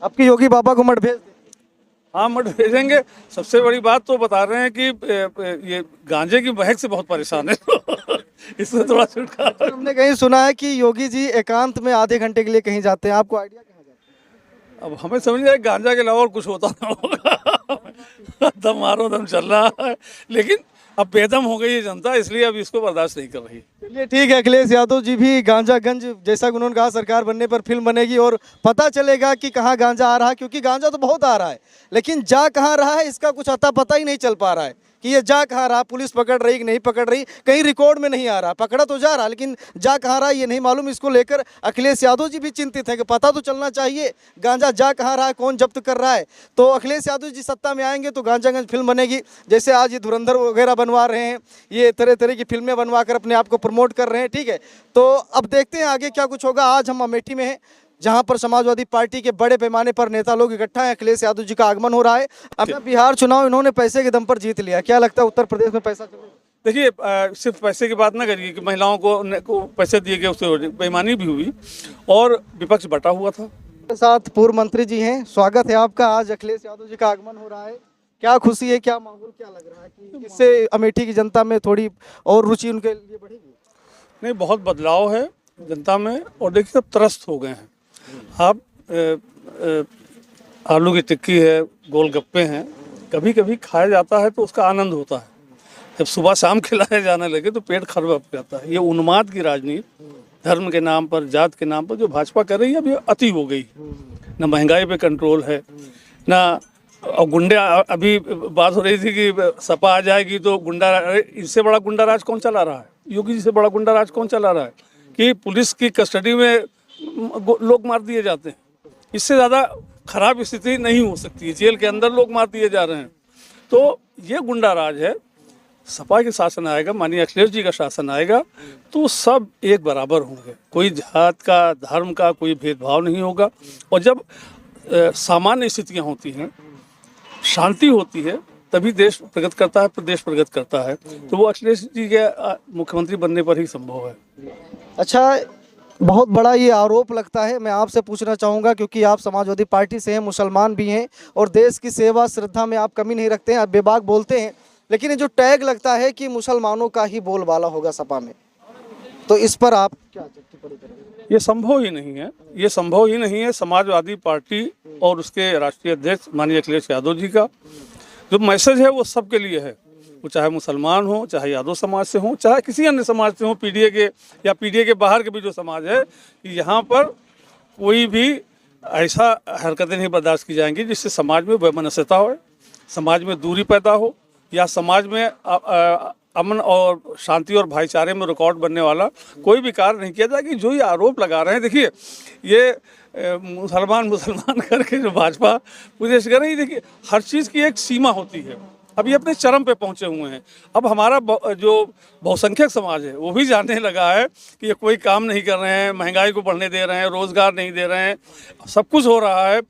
आपकी योगी बाबा को मठ भेज दें। हाँ, मठ भेजेंगे। सबसे बड़ी बात तो बता रहे हैं कि ये गांजे की महक से बहुत परेशान है इसमें थोड़ा छुटकारा। हमने कहीं सुना है कि योगी जी एकांत में आधे घंटे के लिए कहीं जाते हैं, आपको आइडिया कहाँ जाते अब हमें समझ आए गांजा के अलावा और कुछ होता ना होगा दम मारो दम चल रहा है, लेकिन अब बेदम हो गई है जनता, इसलिए अब इसको बर्दाश्त नहीं कर रही। चलिए ठीक है, अखिलेश यादव जी भी गांजागंज, जैसा कि उन्होंने कहा सरकार बनने पर फिल्म बनेगी और पता चलेगा कि कहाँ गांजा आ रहा है, क्योंकि गांजा तो बहुत आ रहा है लेकिन जा कहाँ रहा है इसका कुछ अता पता ही नहीं चल पा रहा है कि ये जा कहाँ रहा, पुलिस पकड़ रही कि नहीं पकड़ रही, कहीं रिकॉर्ड में नहीं आ रहा, पकड़ा तो जा रहा लेकिन जा कहाँ रहा ये नहीं मालूम। इसको लेकर अखिलेश यादव जी भी चिंतित हैं कि पता तो चलना चाहिए गांजा जा कहाँ रहा है, कौन जब्त कर रहा है। तो अखिलेश यादव जी सत्ता में आएंगे तो गांजागंज फिल्म बनेगी, जैसे आज ये धुरंधर वगैरह बनवा रहे हैं, ये तरह तरह की फिल्में बनवा कर अपने आप को प्रमोट कर रहे हैं। ठीक है, तो अब देखते हैं आगे क्या कुछ होगा। आज हम अमेठी में हैं जहां पर समाजवादी पार्टी के बड़े पैमाने पर नेता लोग इकट्ठा हैं, अखिलेश यादव जी का आगमन हो रहा है। अपना बिहार चुनाव इन्होंने पैसे के दम पर जीत लिया, क्या लगता है उत्तर प्रदेश में पैसा चलेगा? देखिए, सिर्फ पैसे की बात ना करिए कि महिलाओं को पैसे दिए गए, उससे बेईमानी भी हुई और विपक्ष बटा हुआ था। मेरे साथ पूर्व मंत्री जी हैं, स्वागत है आपका। आज अखिलेश यादव जी का आगमन हो रहा है, क्या खुशी है, क्या माहौल क्या लग रहा है कि इससे अमेठी की जनता में थोड़ी और रुचि उनके लिए बढ़ेगी? नहीं, बहुत बदलाव है जनता में और देखिए सब त्रस्त हो गए हैं। आप आलू की टिक्की है, गोलगप्पे हैं, कभी कभी खाया जाता है तो उसका आनंद होता है, जब सुबह शाम खिलाए जाने लगे तो पेट खराब हो जाता है। ये उन्माद की राजनीति धर्म के नाम पर, जात के नाम पर जो भाजपा कर रही है, अभी अति हो गई। ना महंगाई पे कंट्रोल है, ना और गुंडे। अभी बात हो रही थी कि सपा आ जाएगी तो गुंडा, इससे बड़ा गुंडा राज कौन चला रहा है? योगी जी से बड़ा गुंडा राज कौन चला रहा है कि पुलिस की कस्टडी में लोग मार दिए जाते हैं। इससे ज़्यादा खराब स्थिति नहीं हो सकती है, जेल के अंदर लोग मार दिए जा रहे हैं। तो ये गुंडा राज है। सपा के शासन आएगा, माननीय अखिलेश जी का शासन आएगा तो सब एक बराबर होंगे, कोई जात का, धर्म का कोई भेदभाव नहीं होगा। और जब सामान्य स्थितियाँ होती हैं, शांति होती है, तभी देश प्रगति करता है, प्रदेश प्रगति करता है। तो वो अखिलेश जी के मुख्यमंत्री बनने पर ही संभव है। अच्छा, बहुत बड़ा ये आरोप लगता है, मैं आपसे पूछना चाहूँगा क्योंकि आप समाजवादी पार्टी से हैं, मुसलमान भी हैं और देश की सेवा श्रद्धा में आप कमी नहीं रखते हैं, आप बेबाक बोलते हैं, लेकिन ये जो टैग लगता है कि मुसलमानों का ही बोलबाला होगा सपा में, तो इस पर आप क्या टिप्पणी करेंगे? ये संभव ही नहीं है, ये संभव ही नहीं है। समाजवादी पार्टी और उसके राष्ट्रीय अध्यक्ष माननीय अखिलेश यादव जी का जो मैसेज है वो सबके लिए है, वो चाहे मुसलमान हो, चाहे यादव समाज से हो, चाहे किसी अन्य समाज से हो, पीडीए के या पीडीए के बाहर के भी जो समाज है, कि यहाँ पर कोई भी ऐसा हरकतें नहीं बर्दाश्त की जाएंगी जिससे समाज में वैमनस्यता हो, समाज में दूरी पैदा हो या समाज में अमन और शांति और भाईचारे में रुकावट बनने वाला कोई भी कार्य नहीं किया जाएगा। जो ये आरोप लगा रहे हैं, देखिए ये मुसलमान करके जो भाजपा मुझे कर रही है, देखिए हर चीज़ की एक सीमा होती है। अब ये अपने चरम पे पहुंचे हुए हैं। अब हमारा जो बहुसंख्यक समाज है वो भी जानने लगा है कि ये कोई काम नहीं कर रहे हैं, महंगाई को बढ़ने दे रहे हैं, रोज़गार नहीं दे रहे हैं, सब कुछ हो रहा है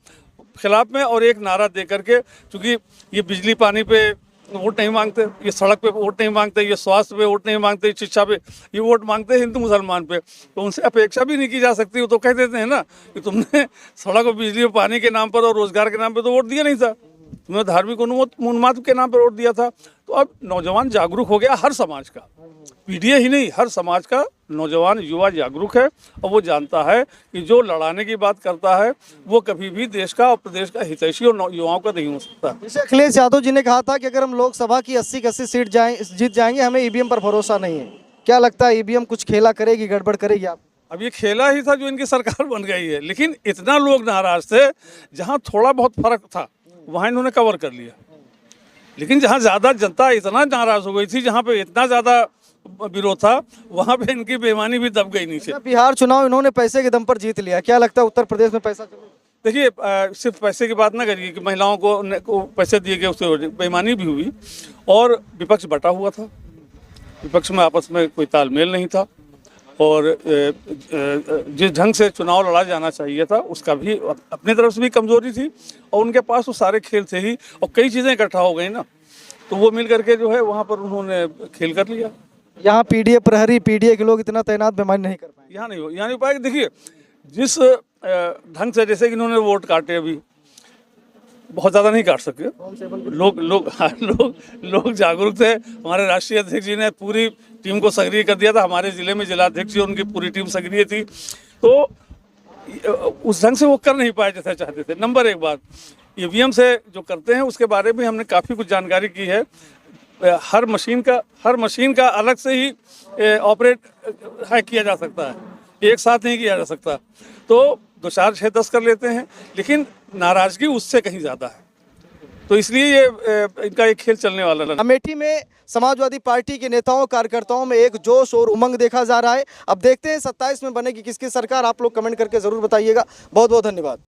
खिलाफ में। और एक नारा दे करके, क्योंकि ये बिजली पानी पे वोट नहीं मांगते, ये सड़क पे वोट नहीं मांगते, ये स्वास्थ्य पे वोट नहीं मांगते, शिक्षा पे ये वोट मांगते हैं हिंदू मुसलमान पे, तो उनसे अपेक्षा भी नहीं की जा सकती। वो तो कह देते हैं ना कि तुमने सड़क और बिजली और पानी के नाम पर और रोजगार के नाम पर तो वोट दिया नहीं था, तुमने धार्मिक उन्माद के नाम पर वोट दिया था। तो अब नौजवान जागरूक हो गया, हर समाज का, पीडीए ही नहीं, हर समाज का नौजवान युवा जागरूक है और वो जानता है कि जो लड़ाने की बात करता है वो कभी भी देश का और प्रदेश का हितैषी और युवाओं का नहीं हो सकता। जैसे अखिलेश यादव जी ने कहा था कि अगर हम लोकसभा की 80 की 80 सीट जीत जाएंगे, हमें ईवीएम पर भरोसा नहीं है, क्या लगता है ईवीएम कुछ खेला करेगी, गड़बड़ करेगी? आप अब ये खेला ही था जो इनकी सरकार बन गई है, लेकिन इतना लोग नाराज थे, जहाँ थोड़ा बहुत फर्क था वहाँ इन्होंने कवर कर लिया। लेकिन जहाँ ज़्यादा जनता इतना नाराज हो गई थी, जहाँ पे इतना ज़्यादा विरोध था, वहाँ पे इनकी बेईमानी भी दब गई नीचे। बिहार चुनाव इन्होंने पैसे के दम पर जीत लिया, क्या लगता है उत्तर प्रदेश में पैसा चलेगा? देखिए, सिर्फ पैसे की बात ना करिए कि महिलाओं को पैसे दिए गए, उससे बेईमानी भी हुई और विपक्ष बटा हुआ था। विपक्ष में आपस में कोई तालमेल नहीं था और जिस ढंग से चुनाव लड़ा जाना चाहिए था उसका भी अपनी तरफ से भी कमजोरी थी और उनके पास वो सारे खेल थे ही, और कई चीज़ें इकट्ठा हो गई ना, तो वो मिल करके जो है वहाँ पर उन्होंने खेल कर लिया। यहाँ पीडीए प्रहरी, पीडीए के लोग इतना तैनात बेईमानी नहीं कर पाए, यहाँ नहीं पाएगा। देखिए, जिस ढंग से, जैसे कि इन्होंने वोट काटे अभी, बहुत ज़्यादा नहीं काट सके। लोग जागरूक थे। हमारे राष्ट्रीय अध्यक्ष जी ने पूरी टीम को सक्रिय कर दिया था। हमारे ज़िले में जिलाध्यक्ष जी, उनकी पूरी टीम सक्रिय थी, तो उस ढंग से वो कर नहीं पाए जैसा चाहते थे। नंबर एक बात, ईवीएम से जो करते हैं उसके बारे में हमने काफ़ी कुछ जानकारी की है। हर मशीन का अलग से ही ऑपरेट हैक किया जा सकता है, एक साथ नहीं किया जा सकता। तो 2, 4, 6, 10 कर लेते हैं, लेकिन नाराजगी उससे कहीं ज़्यादा है। तो इसलिए ये इनका एक खेल चलने वाला है। अमेठी में समाजवादी पार्टी के नेताओं कार्यकर्ताओं में एक जोश और उमंग देखा जा रहा है। अब देखते हैं 27 में बनेगी किसकी सरकार। आप लोग कमेंट करके जरूर बताइएगा। बहुत बहुत धन्यवाद।